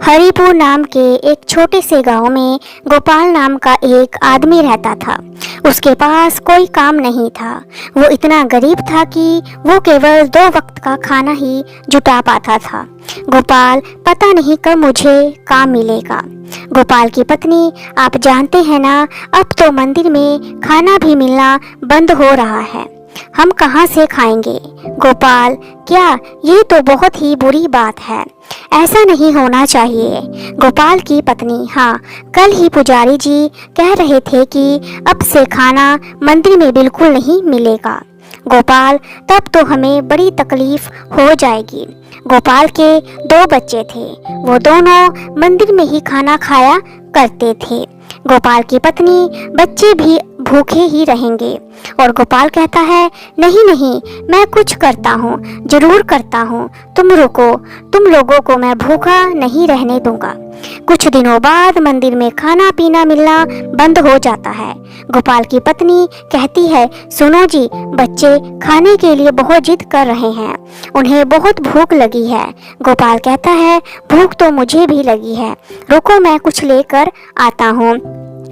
हरिपुर नाम के एक छोटे से गांव में गोपाल नाम का एक आदमी रहता था। उसके पास कोई काम नहीं था। वो इतना गरीब था कि वो केवल 2 वक्त का खाना ही जुटा पाता था। गोपाल पता नहीं कब मुझे काम मिलेगा। गोपाल की पत्नी, आप जानते हैं ना, अब तो मंदिर में खाना भी मिलना बंद हो रहा है। हम कहाँ से खाएंगे? गोपाल, क्या ये तो बहुत ही बुरी बात है। ऐसा नहीं होना चाहिए। गोपाल की पत्नी, हाँ, कल ही पुजारी जी कह रहे थे कि अब से खाना मंदिर में बिल्कुल नहीं मिलेगा। गोपाल, तब तो हमें बड़ी तकलीफ हो जाएगी। गोपाल के 2 बच्चे थे। वो दोनों मंदिर में ही खाना खाया करते थे। गोपाल की पत्नी, बच्चे भी भूखे ही रहेंगे। और गोपाल कहता है, नहीं नहीं, मैं कुछ करता हूँ, जरूर करता हूँ। तुम रुको, तुम लोगों को मैं भूखा नहीं रहने दूंगा। कुछ दिनों बाद मंदिर में खाना पीना मिलना बंद हो जाता है। गोपाल की पत्नी कहती है, सुनो जी, बच्चे खाने के लिए बहुत जिद कर रहे हैं, उन्हें बहुत भूख लगी है। गोपाल कहता है, भूख तो मुझे भी लगी है, रुको मैं कुछ लेकर आता हूँ।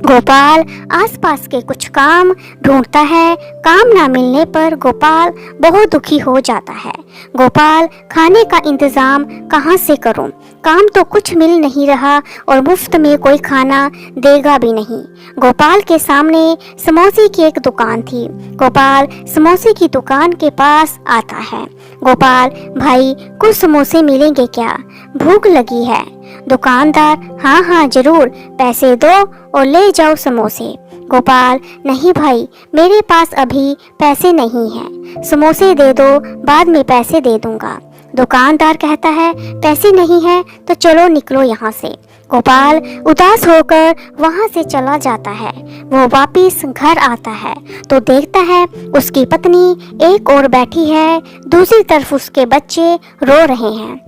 गोपाल आसपास के कुछ काम ढूंढता है। काम ना मिलने पर गोपाल बहुत दुखी हो जाता है। गोपाल, खाने का इंतजाम कहाँ से करूं? काम तो कुछ मिल नहीं रहा और मुफ्त में कोई खाना देगा भी नहीं। गोपाल के सामने समोसे की एक दुकान थी। गोपाल समोसे की दुकान के पास आता है। गोपाल, भाई, कुछ समोसे मिलेंगे क्या? भूख लगी है। दुकानदार, हाँ हाँ जरूर, पैसे दो और ले जाओ समोसे। गोपाल, नहीं भाई, मेरे पास अभी पैसे नहीं हैं, समोसे दे दो, बाद में पैसे दे दूंगा। दुकानदार कहता है, पैसे नहीं है तो चलो निकलो यहाँ से। गोपाल उदास होकर वहाँ से चला जाता है। वो वापिस घर आता है तो देखता है उसकी पत्नी एक ओर बैठी है, दूसरी तरफ उसके बच्चे रो रहे हैं।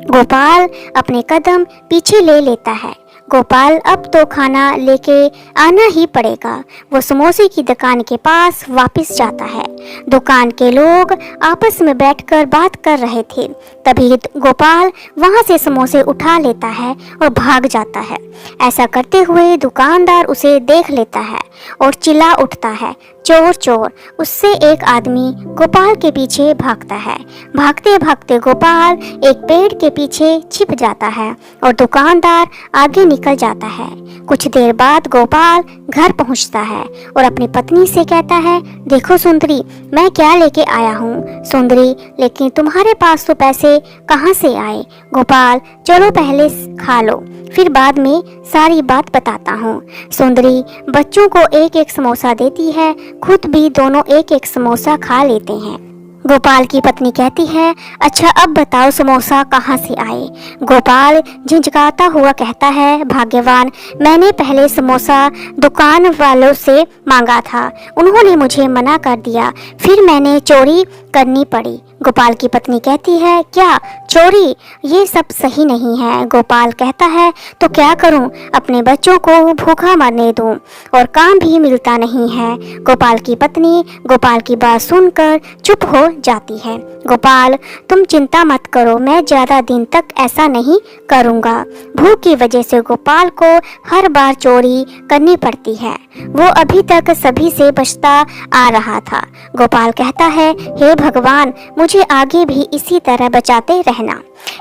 गोपाल अपने कदम पीछे ले लेता है। गोपाल, अब तो खाना लेके आना ही पड़ेगा। वो समोसे की दुकान के पास वापस जाता है। दुकान के लोग आपस में बैठकर बात कर रहे थे। तभी गोपाल वहां से समोसे उठा लेता है और भाग जाता है। ऐसा करते हुए दुकानदार उसे देख लेता है और चिल्ला उठता है, चोर चोर। उससे एक आदमी गोपाल के पीछे भागता है। भागते भागते गोपाल एक पेड़ के पीछे छिप जाता है और दुकानदार आगे निकल जाता है। कुछ देर बाद गोपाल घर पहुंचता है और अपनी पत्नी से कहता है, देखो सुंदरी, मैं क्या लेके आया हूँ। सुंदरी, लेकिन तुम्हारे पास तो पैसे कहाँ से आए? गोपाल, चलो पहले खा लो, फिर बाद में सारी बात बताता हूँ। सुंदरी बच्चों को एक एक समोसा देती है, खुद भी दोनों एक एक समोसा खा लेते हैं। गोपाल की पत्नी कहती है, अच्छा अब बताओ समोसा कहाँ से आए? गोपाल झिझकाता हुआ कहता है, भाग्यवान, मैंने पहले समोसा दुकान वालों से मांगा था, उन्होंने मुझे मना कर दिया, फिर मैंने चोरी करनी पड़ी। गोपाल की पत्नी कहती है, क्या चोरी? ये सब सही नहीं है। गोपाल कहता है, तो क्या करूं? अपने बच्चों को भूखा मरने दूं और काम भी मिलता नहीं है। गोपाल की पत्नी गोपाल की बात सुनकर चुप हो जाती है। गोपाल, तुम चिंता मत करो, मैं ज़्यादा दिन तक ऐसा नहीं करूँगा। भूख की वजह से गोपाल को हर बार चोरी करनी पड़ती है। वो अभी तक सभी से बचता आ रहा था। गोपाल कहता है, हे भगवान, मुझे आगे भी इसी तरह बचाते रहना।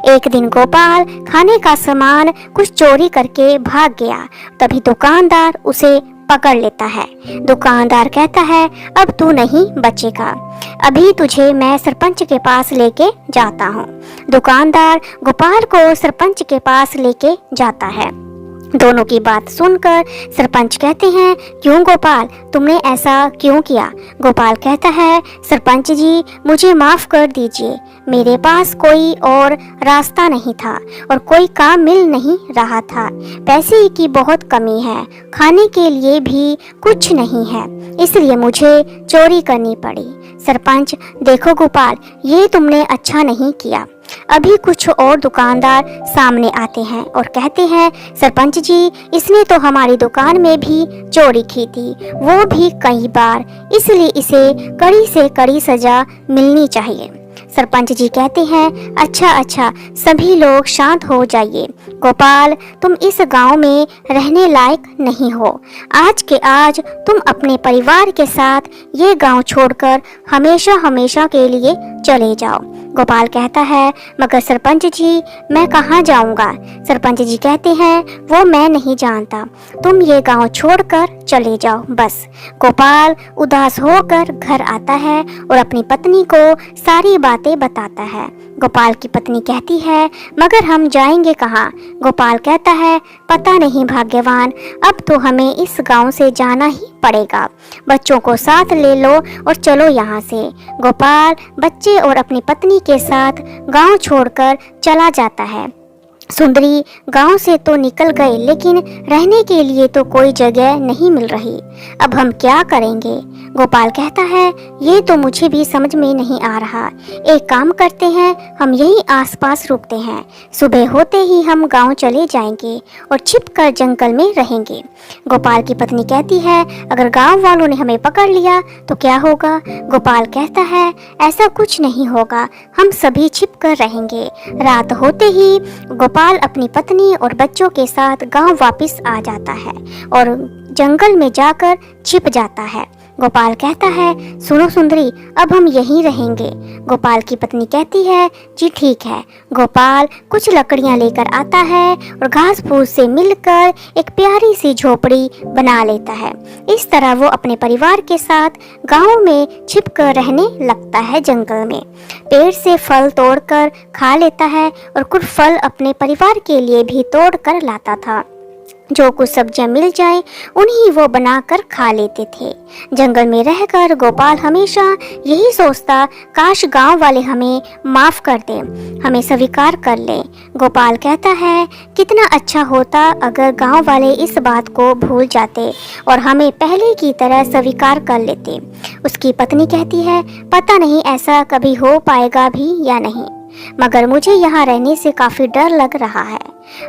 एक दिन गोपाल खाने का सामान कुछ चोरी करके भाग गया। तभी दुकानदार उसे पकड़ लेता है। दुकानदार कहता है, अब तू नहीं बचेगा, अभी तुझे मैं सरपंच के पास लेके जाता हूँ। दुकानदार गोपाल को सरपंच के पास लेके जाता है। दोनों की बात सुनकर सरपंच कहते हैं, क्यों गोपाल, तुमने ऐसा क्यों किया? गोपाल कहता है, सरपंच जी, मुझे माफ़ कर दीजिए, मेरे पास कोई और रास्ता नहीं था और कोई काम मिल नहीं रहा था। पैसे की बहुत कमी है, खाने के लिए भी कुछ नहीं है, इसलिए मुझे चोरी करनी पड़ी। सरपंच, देखो गोपाल, ये तुमने अच्छा नहीं किया। अभी कुछ और दुकानदार सामने आते हैं और कहते हैं, सरपंच जी, इसने तो हमारी दुकान में भी चोरी की थी, वो भी कई बार, इसलिए इसे कड़ी से कड़ी सजा मिलनी चाहिए। सरपंच जी कहते हैं, अच्छा अच्छा, सभी लोग शांत हो जाइए। गोपाल, तुम इस गांव में रहने लायक नहीं हो। आज के आज तुम अपने परिवार के साथ ये गांव छोड़कर हमेशा हमेशा के लिए चले जाओ। गोपाल कहता है, मगर सरपंच जी, मैं कहाँ जाऊँगा? सरपंच जी कहते हैं, वो मैं नहीं जानता, तुम ये गांव छोड़कर चले जाओ बस। गोपाल उदास होकर घर आता है और अपनी पत्नी को सारी बातें बताता है। गोपाल की पत्नी कहती है, मगर हम जाएंगे कहाँ? गोपाल कहता है, पता नहीं भाग्यवान, अब तो हमें इस गांव से जाना ही पड़ेगा। बच्चों को साथ ले लो और चलो यहाँ से। गोपाल बच्चे और अपनी पत्नी के साथ गांव छोड़कर चला जाता है। सुंदरी गांव से तो निकल गए, लेकिन रहने के लिए तो कोई जगह नहीं मिल रही। अब हम क्या करेंगे? गोपाल कहता है, ये तो मुझे भी समझ में नहीं आ रहा। एक काम करते हैं, हम यहीं आसपास रुकते हैं। सुबह होते ही हम गांव चले जाएंगे और छिपकर जंगल में रहेंगे। गोपाल की पत्नी कहती है, अगर गांव वालों ने हमें पकड़ लिया तो क्या होगा? गोपाल कहता है, ऐसा कुछ नहीं होगा, हम सभी छिपकर रहेंगे। रात होते ही गोपाल अपनी पत्नी और बच्चों के साथ गांव वापस आ जाता है और जंगल में जाकर छिप जाता है। गोपाल कहता है, सुनो सुंदरी, अब हम यहीं रहेंगे। गोपाल की पत्नी कहती है, जी ठीक है। गोपाल कुछ लकड़ियां लेकर आता है और घास फूस से मिलकर एक प्यारी सी झोपड़ी बना लेता है। इस तरह वो अपने परिवार के साथ गांव में छिपकर रहने लगता है। जंगल में पेड़ से फल तोड़कर खा लेता है और कुछ फल अपने परिवार के लिए भी तोड़ कर लाता था। जो कुछ सब्जियां मिल जाए उन्हीं वो बनाकर खा लेते थे। जंगल में रहकर गोपाल हमेशा यही सोचता, काश गांव वाले हमें माफ कर दें, हमें स्वीकार कर लें। गोपाल कहता है, कितना अच्छा होता अगर गांव वाले इस बात को भूल जाते और हमें पहले की तरह स्वीकार कर लेते। उसकी पत्नी कहती है, पता नहीं ऐसा कभी हो पाएगा भी या नहीं, मगर मुझे यहाँ रहने से काफ़ी डर लग रहा है।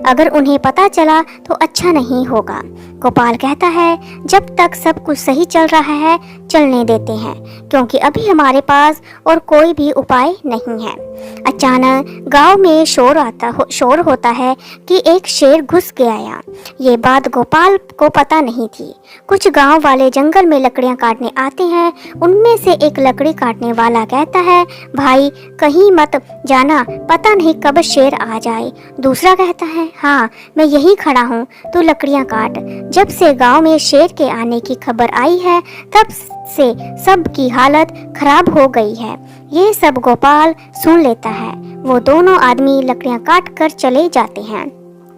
अगर उन्हें पता चला तो अच्छा नहीं होगा। गोपाल कहता है, जब तक सब कुछ सही चल रहा है चलने देते हैं, क्योंकि अभी हमारे पास और कोई भी उपाय नहीं है। अचानक गांव में शोर होता है कि एक शेर घुस के आया। ये बात गोपाल को पता नहीं थी। कुछ गांव वाले जंगल में लकड़ियां काटने आते हैं। उनमें से एक लकड़ी काटने वाला कहता है, भाई कहीं मत जाना, पता नहीं कब शेर आ जाए। दूसरा कहता है, हाँ मैं यहीं खड़ा हूँ, तू लकड़ियां काट। जब से गांव में शेर के आने की खबर आई है तब से सबकी हालत खराब हो गई है। ये सब गोपाल सुन लेता है। वो दोनों आदमी लकड़ियां काट कर चले जाते हैं।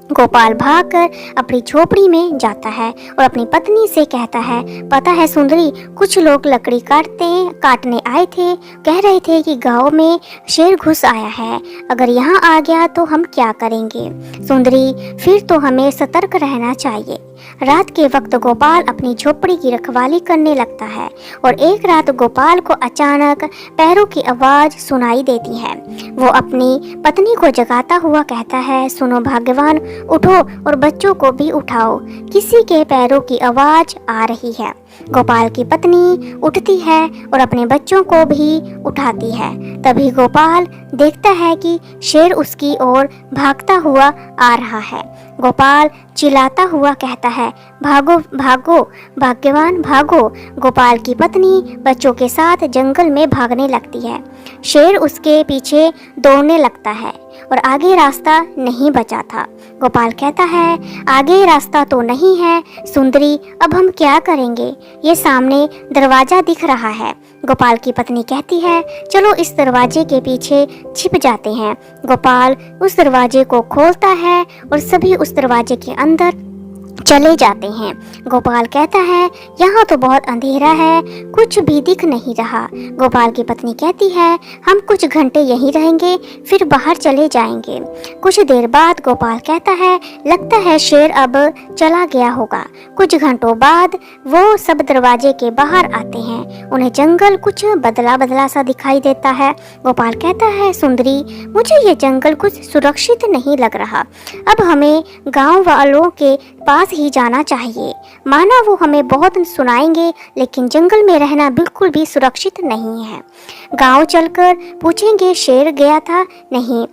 गोपाल भागकर अपनी झोपड़ी में जाता है और अपनी पत्नी से कहता है, पता है सुंदरी, कुछ लोग लकड़ी काटने आए थे, कह रहे थे कि गांव में शेर घुस आया है, अगर यहाँ आ गया तो हम क्या करेंगे? सुंदरी, फिर तो हमें सतर्क रहना चाहिए। रात के वक्त गोपाल अपनी झोपड़ी की रखवाली करने लगता है और एक रात गोपाल को अचानक पैरों की आवाज़ सुनाई देती है। वो अपनी पत्नी को जगाता हुआ कहता है, सुनो भाग्यवान, उठो और बच्चों को भी उठाओ, किसी के पैरों की आवाज़ आ रही है। गोपाल की पत्नी उठती है और अपने बच्चों को भी उठाती है। तभी गोपाल देखता है कि शेर उसकी ओर भागता हुआ आ रहा है। गोपाल चिल्लाता हुआ कहता है, भागो भागो भाग्यवान भागो। गोपाल की पत्नी बच्चों के साथ जंगल में भागने लगती है। शेर उसके पीछे दौड़ने लगता है और आगे रास्ता नहीं बचा था। गोपाल कहता है, आगे रास्ता तो नहीं है सुंदरी, अब हम क्या करेंगे? ये सामने दरवाज़ा दिख रहा है। गोपाल की पत्नी कहती है, चलो इस दरवाजे के पीछे छिप जाते हैं। गोपाल उस दरवाजे को खोलता है और सभी उस दरवाजे के अंदर चले जाते हैं। गोपाल कहता है, यहाँ तो बहुत अंधेरा है, कुछ भी दिख नहीं रहा। गोपाल की पत्नी कहती है, हम कुछ घंटे यहीं रहेंगे, फिर बाहर चले जाएंगे। कुछ देर बाद गोपाल कहता है, लगता है शेर अब चला गया होगा। कुछ घंटों बाद वो सब दरवाजे के बाहर आते हैं। उन्हें जंगल कुछ बदला बदला सा दिखाई देता है। गोपाल कहता है, सुंदरी, मुझे ये जंगल कुछ सुरक्षित नहीं लग रहा। अब हमें गाँव वालों के पास पास ही जाना चाहिए। माना वो हमें बहुत सुनाएंगे, लेकिन जंगल में रहना बिल्कुल भी सुरक्षित नहीं है। गांव चलकर पूछेंगे शेर गया था? नहीं।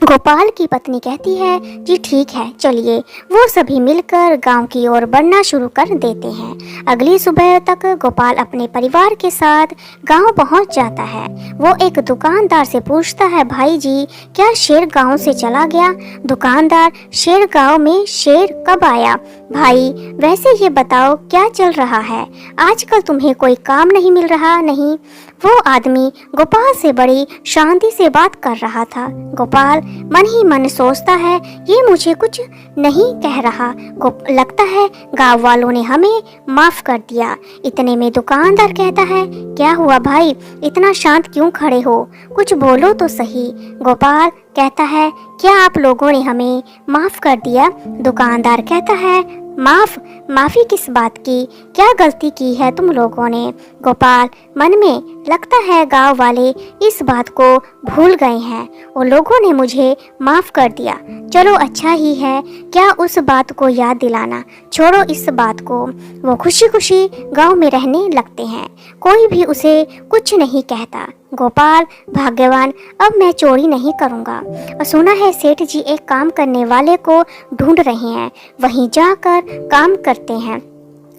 गोपाल की पत्नी कहती है, जी ठीक है चलिए। वो सभी मिलकर गांव की ओर बढ़ना शुरू कर देते हैं। अगली सुबह तक गोपाल अपने परिवार के साथ गांव पहुंच जाता है। वो एक दुकानदार से पूछता है, भाई जी क्या शेर गांव से चला गया? दुकानदार, शेर गांव में शेर कब आया? भाई वैसे ये बताओ क्या चल रहा है? आजकल तुम्हें कोई काम नहीं मिल रहा? नहीं। वो आदमी गोपाल से बड़ी शांति से बात कर रहा था। गोपाल मन ही मन सोचता है, ये मुझे कुछ नहीं कह रहा। लगता है गांव वालों ने हमें माफ कर दिया। इतने में दुकानदार कहता है, क्या हुआ भाई, इतना शांत क्यों खड़े हो? कुछ बोलो तो सही। गोपाल कहता है, क्या आप लोगों ने हमें माफ कर दिया? दुकानदार कहता है, माफी किस बात की? क्या गलती की है तुम लोगों ने? गोपाल मन में, लगता है गांव वाले इस बात को भूल गए हैं। उन लोगों ने मुझे माफ कर दिया। चलो अच्छा ही है, क्या उस बात को याद दिलाना, छोड़ो इस बात को। वो खुशी खुशी गांव में रहने लगते हैं। कोई भी उसे कुछ नहीं कहता। गोपाल भाग्यवान, अब मैं चोरी नहीं करूंगा। और सुना है सेठ जी एक काम करने वाले को ढूंढ रहे हैं, वहीं जाकर काम करते हैं।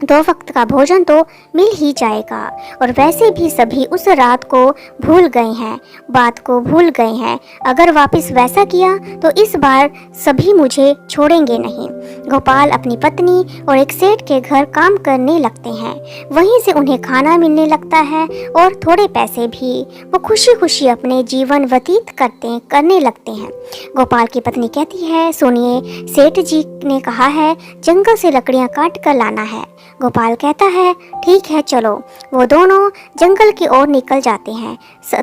2 वक्त का भोजन तो मिल ही जाएगा। और वैसे भी सभी उस रात को भूल गए हैं, बात को भूल गए हैं। अगर वापस वैसा किया तो इस बार सभी मुझे छोड़ेंगे नहीं। गोपाल अपनी पत्नी और एक सेठ के घर काम करने लगते हैं। वहीं से उन्हें खाना मिलने लगता है और थोड़े पैसे भी। वो खुशी खुशी अपने जीवन व्यतीत करने लगते हैं। गोपाल की पत्नी कहती है, सुनिए सेठ जी ने कहा है जंगल से लकड़ियाँ काट कर लाना है। गोपाल कहता है, ठीक है चलो। वो दोनों जंगल की ओर निकल जाते हैं।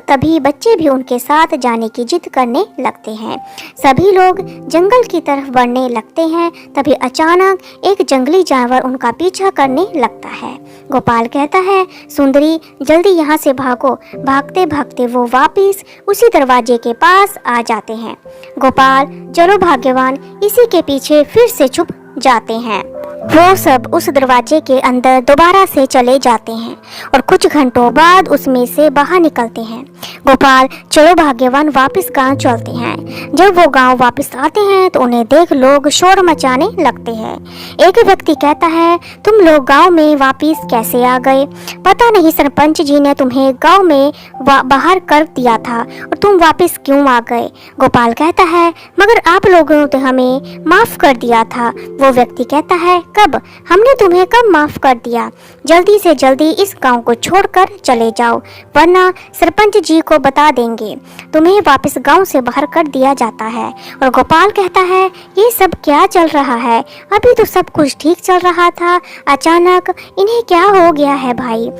तभी बच्चे भी उनके साथ जाने की जिद करने लगते हैं। सभी लोग जंगल की तरफ बढ़ने लगते हैं। तभी अचानक एक जंगली जानवर उनका पीछा करने लगता है। गोपाल कहता है, सुंदरी जल्दी यहाँ से भागो। भागते भागते वो वापिस उसी दरवाजे के पास आ जाते हैं। गोपाल चलो भाग्यवान इसी के पीछे फिर से छुप जाते हैं। वो सब उस दरवाजे के अंदर दोबारा से चले जाते हैं और कुछ घंटों बाद उसमें से बाहर निकलते हैं। गोपाल चलो भाग्यवान वापस गांव चलते हैं। जब वो गांव वापस आते हैं तो उन्हें देख लोग शोर मचाने लगते हैं। एक व्यक्ति कहता है, तुम लोग गांव में वापस कैसे आ गए? पता नहीं सरपंच जी ने तुम्हें गांव में बाहर कर दिया था और तुम वापस क्यों आ गए? गोपाल कहता है, मगर आप लोगों ने तो हमें माफ कर दिया था। वो व्यक्ति कहता है, कब? हमने तुम्हें कब माफ कर दिया? जल्दी से जल्दी इस गांव को छोड़कर चले जाओ, वरना सरपंच जी को बता देंगे तुम्हें वापस गांव से बाहर कर दिया जाता है। और गोपाल कहता है, ये सब क्या चल रहा है? अभी तो सब कुछ ठीक चल रहा था, अचानक इन्हें क्या हो गया है भाई?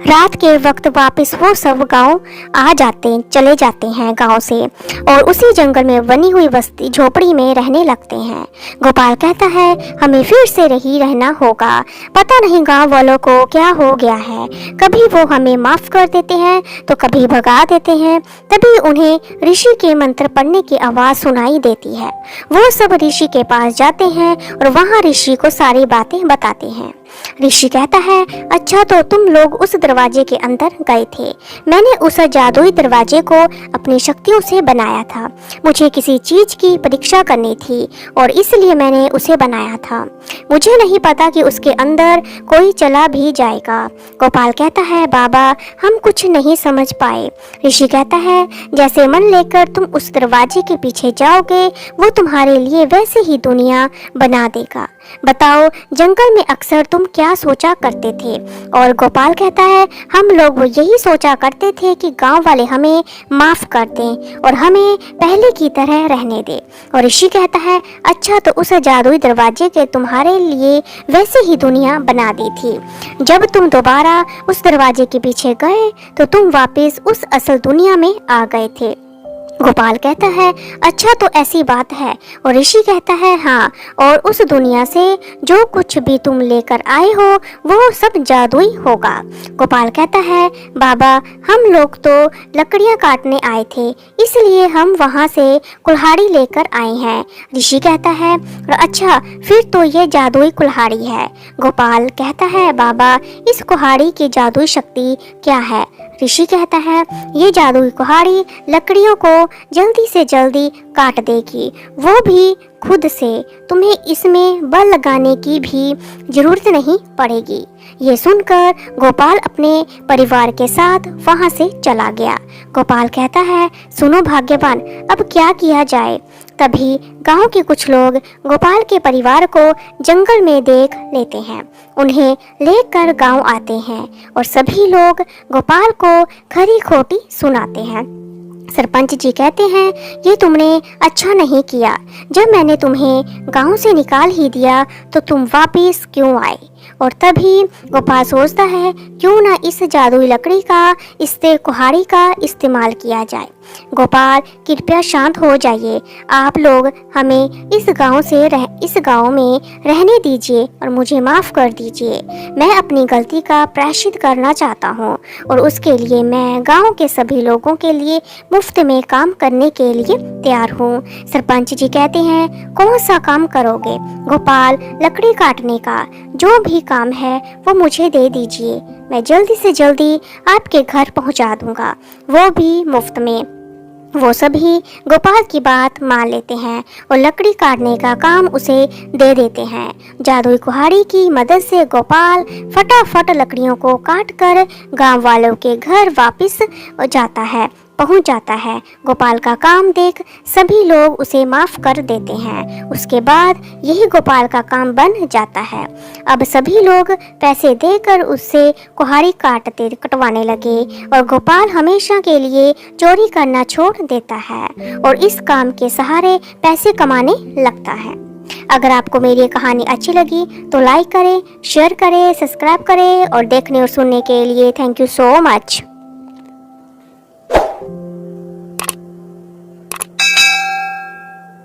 रात के वक्त वापस वो सब गांव चले जाते हैं गांव से और उसी जंगल में बनी हुई बस्ती झोपड़ी में रहने लगते हैं। गोपाल कहता है, हमें फिर से रहना होगा। पता नहीं गांव वालों को क्या हो गया है, कभी वो हमें माफ कर देते हैं तो कभी भगा देते हैं। तभी उन्हें ऋषि के मंत्र पढ़ने की आवाज़ सुनाई देती है। वो सब ऋषि के पास जाते हैं और वहाँ ऋषि को सारी बातें बताते हैं। ऋषि कहता है, अच्छा तो तुम लोग उस दरवाजे के अंदर गए थे। मैंने उस जादुई दरवाजे को अपनी शक्तियों से बनाया था। मुझे किसी चीज की परीक्षा करनी थी और इसलिए मैंने उसे बनाया था। मुझे नहीं पता कि उसके अंदर कोई चला भी जाएगा। गोपाल कहता है, बाबा हम कुछ नहीं समझ पाए। ऋषि कहता है, जैसे मन लेकर तुम उस दरवाजे के पीछे जाओगे वो तुम्हारे लिए वैसे ही दुनिया बना देगा। बताओ जंगल में अक्सर तुम क्या सोचा करते थे? और गोपाल कहता है, हम लोग वो यही सोचा करते थे कि गांव वाले हमें माफ कर दें और हमें पहले की तरह रहने दें। और ऋषि कहता है, अच्छा तो उस जादुई दरवाजे के तुम्हारे लिए वैसे ही दुनिया बना दी थी। जब तुम दोबारा उस दरवाजे के पीछे गए तो तुम वापस उस असल दुनिया में आ गए थे। गोपाल कहता है, अच्छा तो ऐसी बात है। और ऋषि कहता है, हाँ, और उस दुनिया से जो कुछ भी तुम लेकर आए हो वो सब जादुई होगा। गोपाल कहता है, बाबा हम लोग तो लकड़ियाँ काटने आए थे, इसलिए हम वहाँ से कुल्हाड़ी लेकर आए हैं। ऋषि कहता है, अच्छा फिर तो ये जादुई कुल्हाड़ी है। गोपाल कहता है, बाबा इस कुल्हाड़ी की जादुई शक्ति क्या है? ऋषि कहता है, ये जादुई कुल्हाड़ी लकड़ियों को जल्दी से जल्दी काट देगी, वो भी खुद से। तुम्हें इसमें बल लगाने की भी जरूरत नहीं पड़ेगी। ये सुनकर गोपाल अपने परिवार के साथ वहां से चला गया। गोपाल कहता है, सुनो भाग्यवान, अब क्या किया जाए? तभी गांव के कुछ लोग गोपाल के परिवार को जंगल में देख लेते हैं। उन्हें लेकर गांव आते हैं और सभी लोग गोपाल को खरी खोटी सुनाते हैं। सरपंच जी कहते हैं, ये तुमने अच्छा नहीं किया। जब मैंने तुम्हें गांव से निकाल ही दिया तो तुम वापस क्यों आए? और तभी गोपाल सोचता है, क्यों ना इस जादुई लकड़ी का, इस कुल्हाड़ी का इस्तेमाल किया जाए। गोपाल कृपया शांत हो जाइए, आप लोग हमें इस गांव में रहने दीजिए और मुझे माफ़ कर दीजिए। मैं अपनी गलती का प्रायश्चित करना चाहता हूँ और उसके लिए मैं गांव के सभी लोगों के लिए मुफ्त में काम करने के लिए तैयार हूँ। सरपंच जी कहते हैं, कौन सा काम करोगे? गोपाल, लकड़ी काटने का जो भी काम है वो मुझे दे दीजिए, मैं जल्दी से जल्दी आपके घर पहुंचा दूंगा, वो भी मुफ्त में। वो सभी गोपाल की बात मान लेते हैं और लकड़ी काटने का काम उसे दे देते हैं। जादुई कुल्हाड़ी की मदद से गोपाल फटाफट लकड़ियों को काटकर गांव वालों के घर वापस पहुंच जाता है। गोपाल का काम देख सभी लोग उसे माफ़ कर देते हैं। उसके बाद यही गोपाल का काम बन जाता है। अब सभी लोग पैसे देकर उससे कुल्हाड़ी कटवाने लगे और गोपाल हमेशा के लिए चोरी करना छोड़ देता है और इस काम के सहारे पैसे कमाने लगता है। अगर आपको मेरी ये कहानी अच्छी लगी तो लाइक करें, शेयर करें, सब्सक्राइब करें और देखने और सुनने के लिए थैंक यू सो मच।